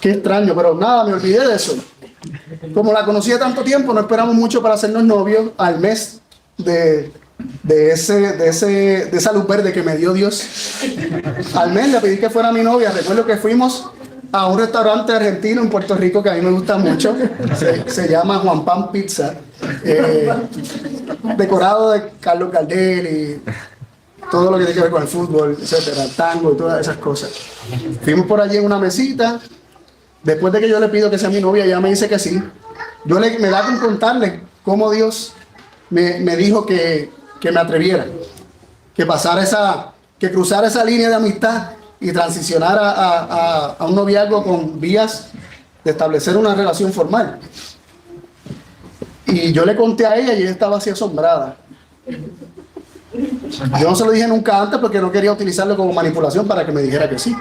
qué extraño, pero nada, me olvidé de eso. Como la conocía tanto tiempo, no esperamos mucho para hacernos novios. Al mes de esa luz verde que me dio Dios, al mes le pedí que fuera mi novia. Recuerdo que fuimos a un restaurante argentino en Puerto Rico que a mí me gusta mucho, se llama Juan Pan Pizza, decorado de Carlos Gardel y todo lo que tiene que ver con el fútbol, etcétera, tango y todas esas cosas. Fuimos por allí en una mesita. Después de que yo le pido que sea mi novia, ella me dice que sí. Me da con contarle cómo Dios me dijo que me atreviera, que cruzara esa línea de amistad y transicionara a un noviazgo con vías de establecer una relación formal. Y yo le conté a ella y ella estaba así asombrada. Yo no se lo dije nunca antes porque no quería utilizarlo como manipulación para que me dijera que sí.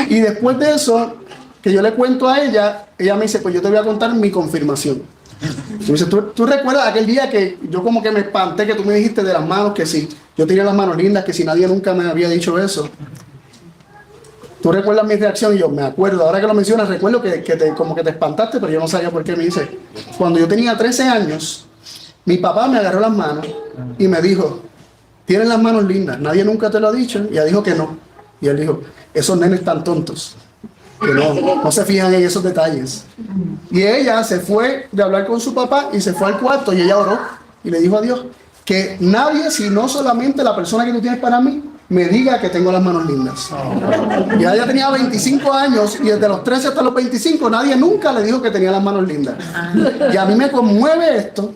Y después de eso, que yo le cuento a ella, ella me dice, pues yo te voy a contar mi confirmación. Y me dice, ¿tú recuerdas aquel día que yo como que me espanté que tú me dijiste de las manos que sí? Yo tenía las manos lindas, que si nadie nunca me había dicho eso. ¿Tú recuerdas mi reacción? Y yo, me acuerdo, ahora que lo mencionas, recuerdo como que te espantaste, pero yo no sabía por qué. Me dice, cuando yo tenía 13 años, mi papá me agarró las manos y me dijo, tienes las manos lindas, nadie nunca te lo ha dicho. Y ella dijo que no. Y él dijo, esos nenes tan tontos, que no se fijan en esos detalles. Y ella se fue de hablar con su papá y se fue al cuarto y ella oró y le dijo a Dios, que nadie, sino solamente la persona que tú tienes para mí, me diga que tengo las manos lindas. Y ella tenía 25 años y desde los 13 hasta los 25 nadie nunca le dijo que tenía las manos lindas. Y a mí me conmueve esto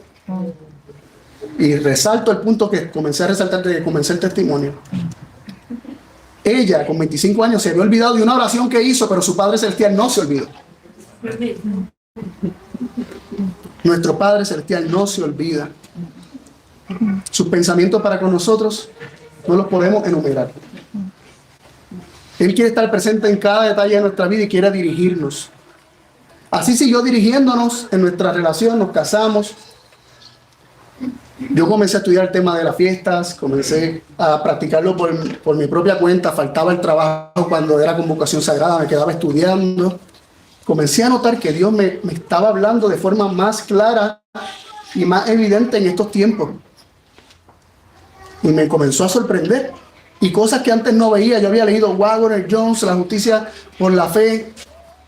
y resalto el punto que comencé a resaltar desde que comencé el testimonio. Ella con 25 años se había olvidado de una oración que hizo, pero su Padre Celestial no se olvidó. Nuestro Padre Celestial no se olvida. Sus pensamientos para con nosotros no los podemos enumerar. Él quiere estar presente en cada detalle de nuestra vida y quiere dirigirnos. Así siguió dirigiéndonos en nuestra relación, nos casamos. Yo comencé a estudiar el tema de las fiestas, comencé a practicarlo por mi propia cuenta. Faltaba el trabajo cuando era convocación sagrada, me quedaba estudiando. Comencé a notar que Dios me estaba hablando de forma más clara y más evidente en estos tiempos. Y me comenzó a sorprender. Y cosas que antes no veía. Yo había leído Wagner, Jones, La justicia por la fe.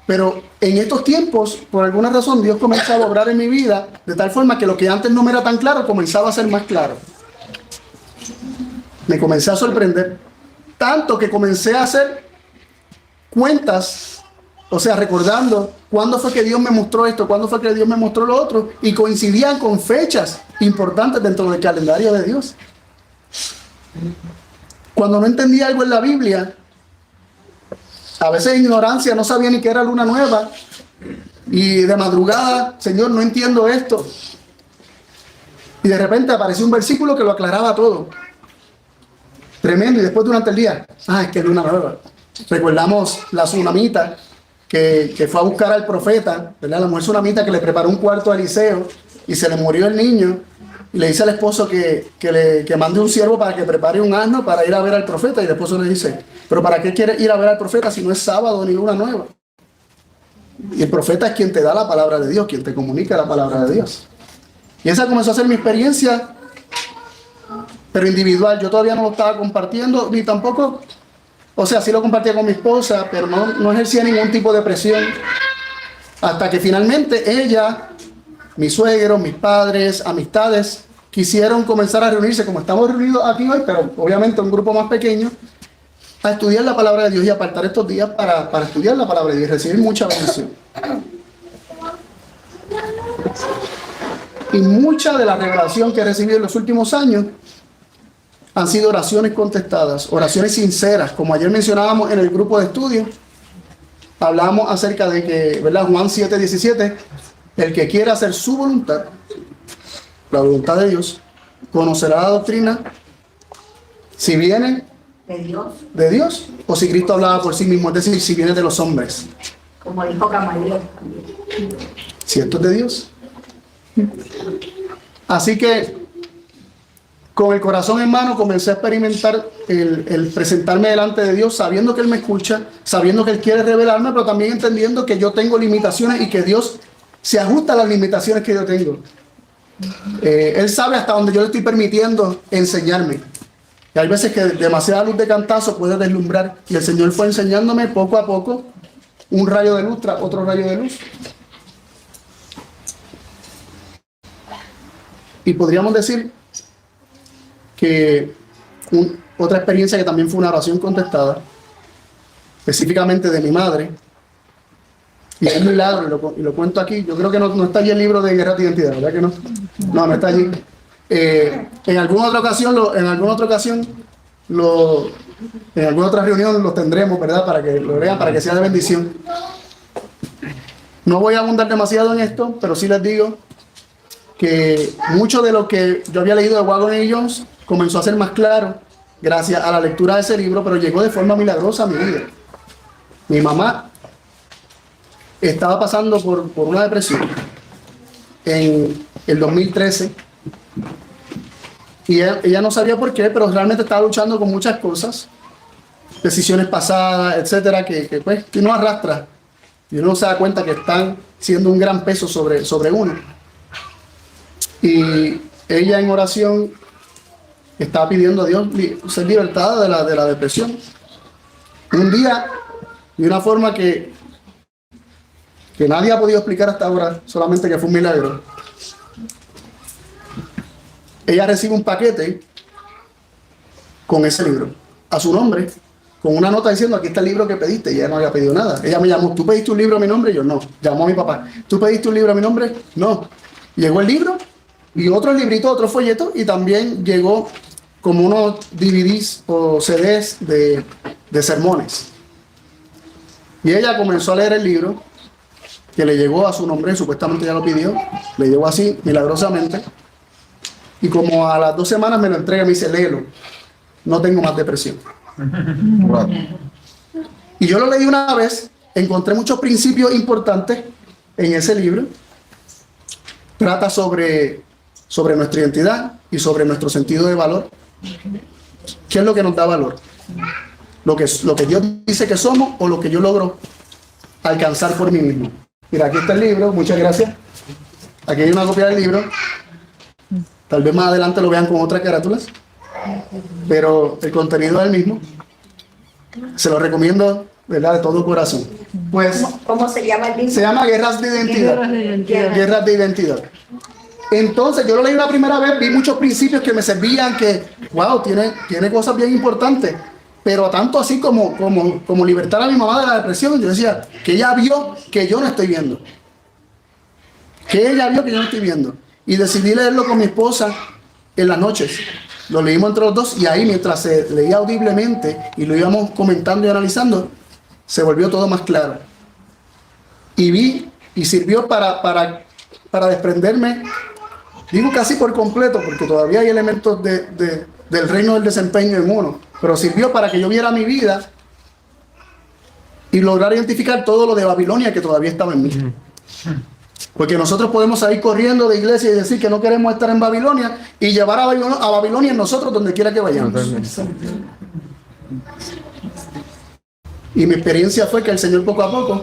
Pero en estos tiempos, por alguna razón, Dios comenzaba a obrar en mi vida de tal forma que lo que antes no me era tan claro, comenzaba a ser más claro. Me comencé a sorprender. Tanto que comencé a hacer cuentas, o sea, recordando cuándo fue que Dios me mostró esto, cuándo fue que Dios me mostró lo otro, y coincidían con fechas importantes dentro del calendario de Dios. Cuando no entendía algo en la Biblia, a veces en ignorancia no sabía ni qué era luna nueva, y de madrugada, Señor, no entiendo esto, y de repente apareció un versículo que lo aclaraba todo. Tremendo. Y después durante el día, es que es luna nueva. Recordamos la tsunamita que fue a buscar al profeta, ¿verdad? La mujer tsunamita que le preparó un cuarto a Eliseo y se le murió el niño. Y le dice al esposo que mande un siervo para que prepare un asno para ir a ver al profeta. Y el esposo le dice, ¿pero para qué quiere ir a ver al profeta si no es sábado ni luna nueva? Y el profeta es quien te da la palabra de Dios, quien te comunica la palabra de Dios. Y esa comenzó a ser mi experiencia, pero individual. Yo todavía no lo estaba compartiendo, ni tampoco, o sea, sí lo compartía con mi esposa, pero no ejercía ningún tipo de presión. Hasta que finalmente ella, mis suegros, mis padres, amistades, quisieron comenzar a reunirse, como estamos reunidos aquí hoy, pero obviamente un grupo más pequeño, a estudiar la palabra de Dios y apartar estos días para estudiar la palabra de Dios y recibir mucha bendición. Y mucha de la revelación que he recibido en los últimos años han sido oraciones contestadas, oraciones sinceras, como ayer mencionábamos en el grupo de estudio. Hablábamos acerca de que, ¿verdad? Juan 7:17, el que quiera hacer su voluntad, la voluntad de Dios, conocerá la doctrina, si viene de Dios o si Cristo hablaba por sí mismo, es decir, si viene de los hombres. Como dijo Gamaliel. Si esto es de Dios. Así que con el corazón en mano comencé a experimentar el presentarme delante de Dios, sabiendo que Él me escucha, sabiendo que Él quiere revelarme, pero también entendiendo que yo tengo limitaciones y que Dios se ajusta a las limitaciones que yo tengo. Él sabe hasta donde yo le estoy permitiendo enseñarme. Y hay veces que demasiada luz de cantazo puede deslumbrar, y el Señor fue enseñándome poco a poco un rayo de luz tras otro rayo de luz. Y podríamos decir que otra experiencia que también fue una oración contestada, específicamente de mi madre, y es un milagro, y lo cuento aquí. Yo creo que no está allí el libro de Guerra de Identidad, ¿verdad que no? No está allí. En alguna otra ocasión, en alguna otra reunión lo tendremos, ¿verdad? Para que lo vean, para que sea de bendición. No voy a abundar demasiado en esto, pero sí les digo que mucho de lo que yo había leído de Wagon y Jones comenzó a ser más claro gracias a la lectura de ese libro, pero llegó de forma milagrosa a mi vida. Mi mamá estaba pasando por una depresión en el 2013 y ella no sabía por qué, pero realmente estaba luchando con muchas cosas, decisiones pasadas, etcétera, que uno arrastra y uno se da cuenta que están siendo un gran peso sobre uno. Y ella en oración estaba pidiendo a Dios ser libertada de la depresión. Un día, de una forma que nadie ha podido explicar hasta ahora, solamente que fue un milagro, ella recibe un paquete con ese libro, a su nombre, con una nota diciendo: aquí está el libro que pediste. Y ella no había pedido nada. Ella me llamó: ¿tú pediste un libro a mi nombre? Y yo: no. Llamó a mi papá: ¿tú pediste un libro a mi nombre? No. Llegó el libro y otro librito, otro folleto, y también llegó como unos DVDs o CDs de sermones. Y ella comenzó a leer el libro, que le llegó a su nombre, supuestamente ya lo pidió, le llegó así, milagrosamente, y como a las 2 semanas me lo entrega y me dice: léelo, no tengo más depresión. Wow. Y yo lo leí una vez, encontré muchos principios importantes en ese libro. Trata sobre nuestra identidad y sobre nuestro sentido de valor. ¿Qué es lo que nos da valor? Lo que Dios dice que somos o lo que yo logro alcanzar por mí mismo. Mira, aquí está el libro, muchas gracias. Aquí hay una copia del libro. Tal vez más adelante lo vean con otras carátulas, pero el contenido es el mismo. Se lo recomiendo, ¿verdad?, de todo corazón. Pues, ¿Cómo se llama el libro? se llama Guerras de Identidad. Guerras de Identidad. Entonces, yo lo leí una primera vez, vi muchos principios que me servían, que, wow, tiene cosas bien importantes. Pero tanto así como libertar a mi mamá de la depresión, yo decía que ella vio que yo no estoy viendo. Que ella vio que yo no estoy viendo. Y decidí leerlo con mi esposa en las noches. Lo leímos entre los dos y ahí, mientras se leía audiblemente y lo íbamos comentando y analizando, se volvió todo más claro. Y vi y sirvió para desprenderme, digo casi por completo, porque todavía hay elementos del reino del desempeño en uno, pero sirvió para que yo viera mi vida y lograr identificar todo lo de Babilonia que todavía estaba en mí. Porque nosotros podemos salir corriendo de iglesia y decir que no queremos estar en Babilonia y llevar a Babilonia en nosotros donde quiera que vayamos. Y mi experiencia fue que el Señor poco a poco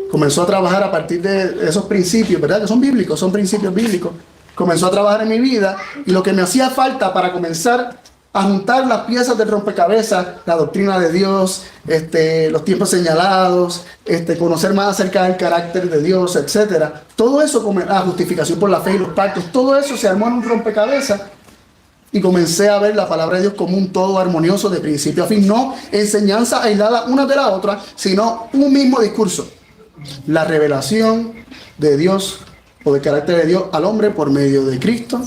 comenzó a trabajar a partir de esos principios, ¿verdad? Que son bíblicos, son principios bíblicos. Comenzó a trabajar en mi vida y lo que me hacía falta para comenzar a juntar las piezas del rompecabezas, la doctrina de Dios, los tiempos señalados, conocer más acerca del carácter de Dios, etcétera. Todo eso, la justificación por la fe y los pactos, todo eso se armó en un rompecabezas y comencé a ver la palabra de Dios como un todo armonioso de principio a fin, no enseñanza aislada una de la otra, sino un mismo discurso. La revelación de Dios o del carácter de Dios al hombre por medio de Cristo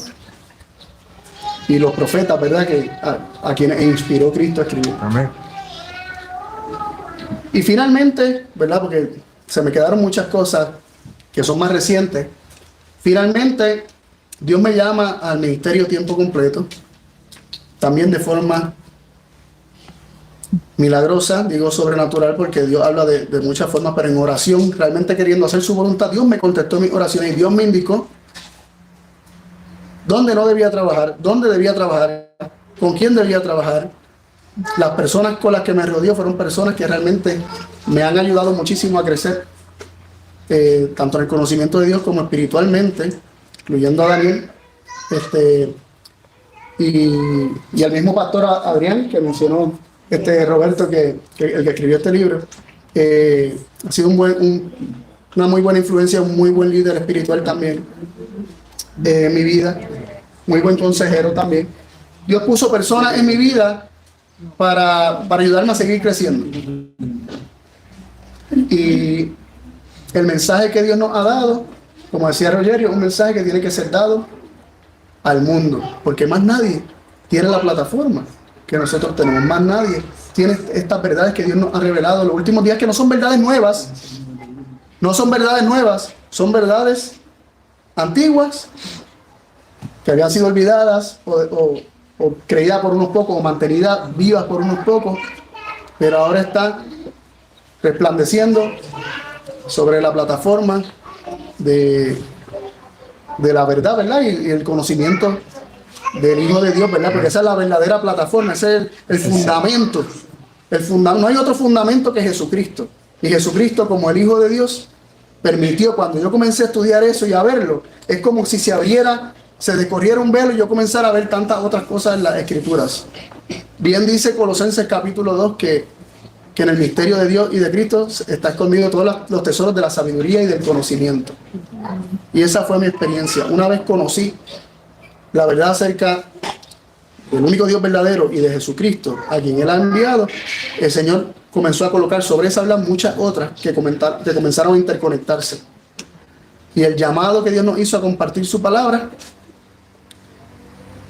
y los profetas, ¿verdad?, que a quienes inspiró Cristo a escribir. Amén. Y finalmente, ¿verdad?, porque se me quedaron muchas cosas que son más recientes, finalmente Dios me llama al ministerio tiempo completo, también de forma milagrosa, digo sobrenatural porque Dios habla de muchas formas, pero en oración, realmente queriendo hacer su voluntad, Dios me contestó mis oraciones y Dios me indicó dónde no debía trabajar, dónde debía trabajar, con quién debía trabajar. Las personas con las que me rodeó fueron personas que realmente me han ayudado muchísimo a crecer, tanto en el conocimiento de Dios como espiritualmente, incluyendo a Daniel, y al mismo pastor Adrián, que mencionó Roberto, el que escribió este libro. Ha sido una muy buena influencia, un muy buen líder espiritual también en mi vida, muy buen consejero también. Dios puso personas en mi vida para ayudarme a seguir creciendo. Y el mensaje que Dios nos ha dado, como decía Rogerio, es un mensaje que tiene que ser dado al mundo, porque más nadie tiene la plataforma que nosotros tenemos, más nadie tiene estas verdades que Dios nos ha revelado en los últimos días, que no son verdades nuevas, No son verdades nuevas, son verdades antiguas que habían sido olvidadas o creídas por unos pocos o mantenidas vivas por unos pocos, pero ahora están resplandeciendo sobre la plataforma de la verdad, ¿verdad? Y el conocimiento del Hijo de Dios, ¿verdad? Porque esa es la verdadera plataforma, ese es el fundamento. No hay otro fundamento que Jesucristo. Y Jesucristo, como el Hijo de Dios, permitió, cuando yo comencé a estudiar eso y a verlo, es como si se abriera, se descorriera un velo y yo comenzara a ver tantas otras cosas en las Escrituras. Bien dice Colosenses capítulo 2 que en el misterio de Dios y de Cristo está escondido todos los tesoros de la sabiduría y del conocimiento. Y esa fue mi experiencia. Una vez conocí la verdad acerca del único Dios verdadero y de Jesucristo, a quien Él ha enviado, el Señor comenzó a colocar sobre esa verdad muchas otras que comenzaron a interconectarse. Y el llamado que Dios nos hizo a compartir su palabra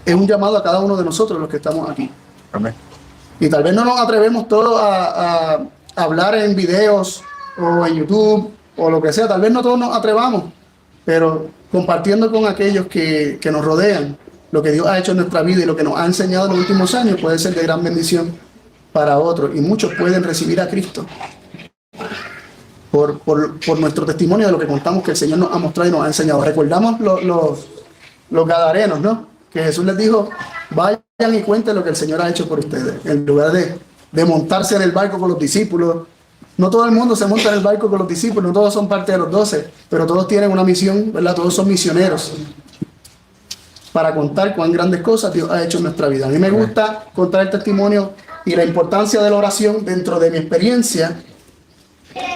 es un llamado a cada uno de nosotros, los que estamos aquí. Amén. Y tal vez no nos atrevemos todos a hablar en videos o en YouTube o lo que sea, tal vez no todos nos atrevamos, pero compartiendo con aquellos que nos rodean lo que Dios ha hecho en nuestra vida y lo que nos ha enseñado en los últimos años puede ser de gran bendición para otros, y muchos pueden recibir a Cristo por nuestro testimonio de lo que contamos que el Señor nos ha mostrado y nos ha enseñado. Recordamos los gadarenos, ¿no? Que Jesús les dijo: vayan y cuenten lo que el Señor ha hecho por ustedes, en lugar de montarse en el barco con los discípulos. No todo el mundo se monta en el barco con los discípulos, no todos son parte de los 12, pero todos tienen una misión, ¿verdad? Todos son misioneros para contar cuán grandes cosas Dios ha hecho en nuestra vida. A mí me gusta contar el testimonio y la importancia de la oración dentro de mi experiencia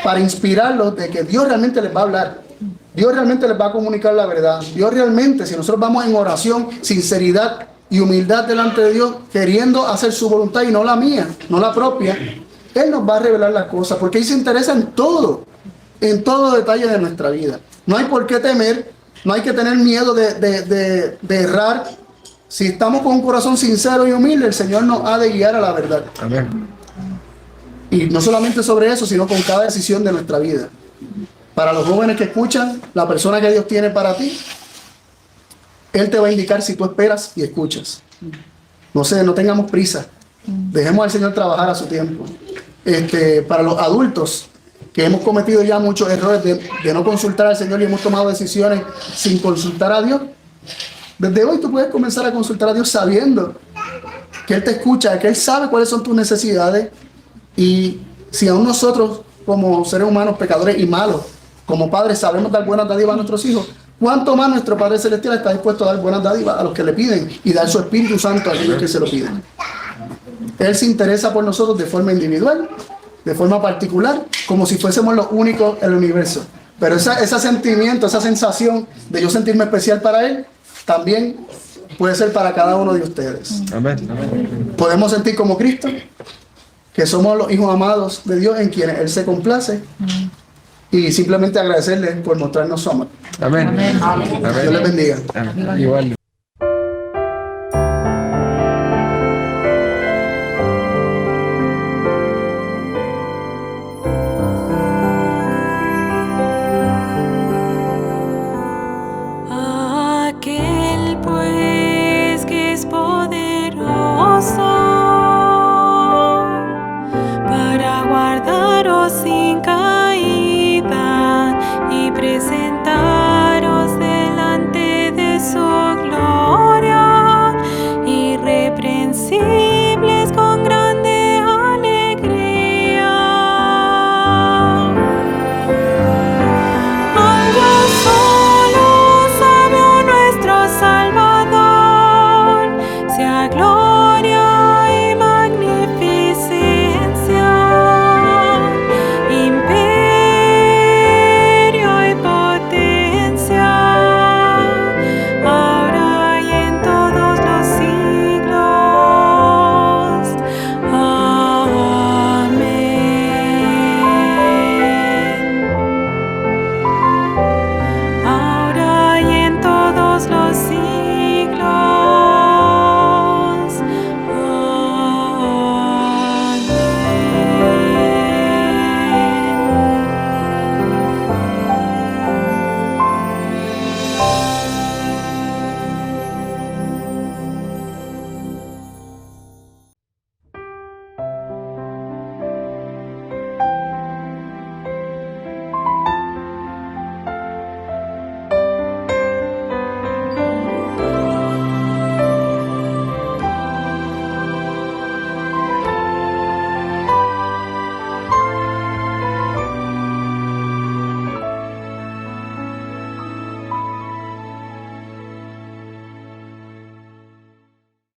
para inspirarlos de que Dios realmente les va a hablar. Dios realmente les va a comunicar la verdad. Dios realmente, si nosotros vamos en oración, sinceridad y humildad delante de Dios, queriendo hacer su voluntad y no la mía, no la propia, Él nos va a revelar las cosas, porque Él se interesa en todo detalle de nuestra vida. No hay por qué temer, no hay que tener miedo de errar. Si estamos con un corazón sincero y humilde, el Señor nos ha de guiar a la verdad. Amén. Y no solamente sobre eso, sino con cada decisión de nuestra vida. Para los jóvenes que escuchan, la persona que Dios tiene para ti, Él te va a indicar si tú esperas y escuchas. No sé, no tengamos prisa. Dejemos al Señor trabajar a su tiempo. Para los adultos que hemos cometido ya muchos errores de no consultar al Señor y hemos tomado decisiones sin consultar a Dios, desde hoy tú puedes comenzar a consultar a Dios sabiendo que Él te escucha, que Él sabe cuáles son tus necesidades. Y si aún nosotros, como seres humanos pecadores y malos, como padres, sabemos dar buenas dádivas a nuestros hijos, ¿cuánto más nuestro Padre Celestial está dispuesto a dar buenas dádivas a los que le piden y dar su Espíritu Santo a aquellos que se lo piden? Él se interesa por nosotros de forma individual, de forma particular, como si fuésemos los únicos en el universo. Pero ese sentimiento, esa sensación de yo sentirme especial para Él, también puede ser para cada uno de ustedes. Amén. Amén. Podemos sentir como Cristo, que somos los hijos amados de Dios en quienes Él se complace, y simplemente agradecerle por mostrarnos su amor. Amén. Amén. Dios les bendiga. Amén. Igual. Aquel pues que es poderoso para guardaros sin caída y presentar